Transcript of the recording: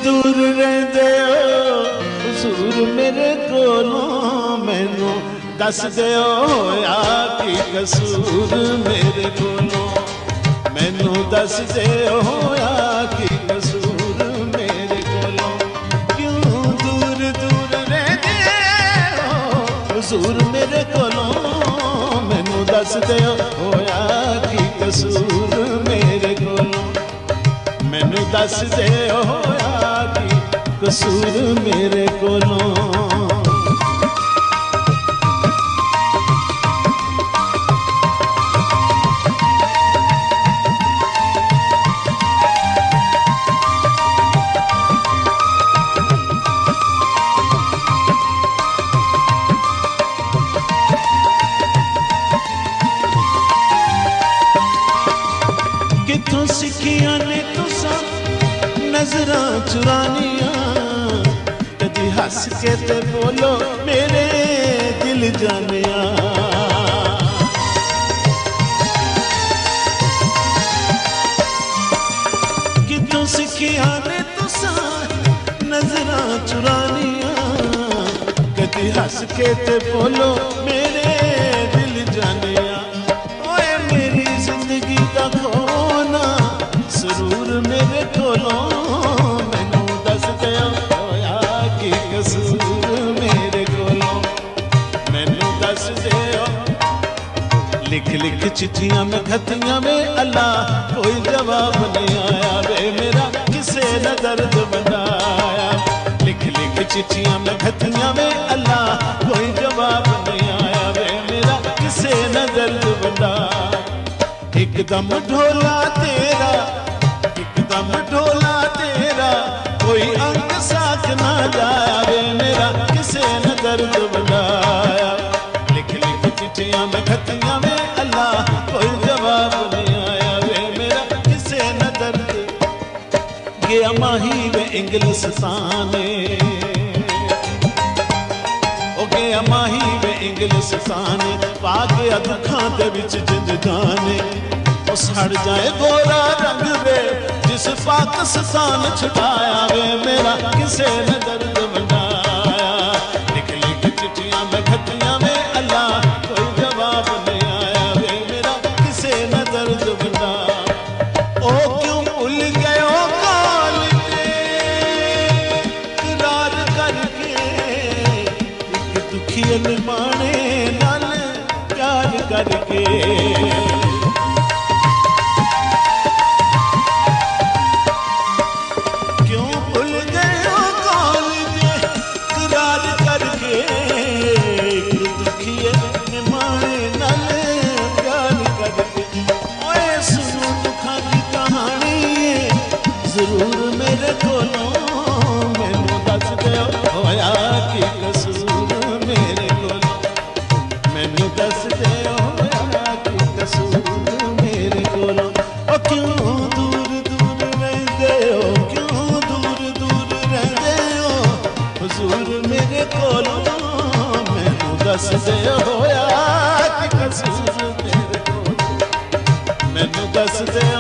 दूर रहंदे हो हुजूर मेरे कोलों मैनू दस दिओ होया की कसूर मेरे कोलों मैनू दस दिओ होया की कसूर मेरे कोलों क्यों दूर दूर रहंदे हो हुजूर मेरे कोलों मैनू दस दिओ होया की कसूर मेरे कोलों मैनू दस दिओ होया की कसूर मेरे कोलों किथों सिखियां ने तुसां नजरां चुरानियां कदी हस के ते बोलो मेरे दिल जानिया किथों सिखियां ने तुसां नजरां चुरानियां कदी हस के ते बोलो मेरे दिल जानिया ओए मेरी जिंदगी दा खोना जरूर मेरे कोलों मैनू दस दिओ होया की कसूर मेरे कोलों मैनू दस दिओ लिख लिख चिट्ठियां में खतियां में अल्लाह कोई जवाब नहीं आया वे मेरा किसे न दर्द बनाया लिख लिख चिट्ठियां में खतियां में अल्लाह कोई जवाब नहीं आया वे मेरा किसे न दर्द बनाया एकदम ढोला तेरा एकदम ढोला तेरा कोई अंग साथ ना जाया वे मेरा किसे न दर्द बनाया लिख लिख चिट्ठियां में खतियां में अल्लाह कोई जवाब नहीं आया वे मेरा किसे न दर्द गया माही वे इंग्लिस्ताने ओ गया माही वे इंग्लिस्ताने पा गया दुखां दे विच जिंदगाने सड़ जाए गोरा रंग वे जिस पाकिस्तान छुटाया वे मेरा किसे ने दर्द बनाया लिख लिख चिट्ठियां में खतियां में अल्लाह कोई जवाब नहीं आया वे मेरा किसे ने दर्द बनाया ओ क्यों भूल गए ओ काल करार करके एक दुखी अनमाने नाल प्यार करके जरूर मेरे कोलों मैनू दस दिओ होया की कसूर मेरे कोलों मैनू दस दिओ होया की कसूर मेरे कोलों ओ क्यों दूर दूर रहंदे हो क्यों दूर दूर रहंदे हो हुजूर मेरे कोलों मैनू दस दिओ होया की कसूर मेरे कोलों मैनू दस दिओ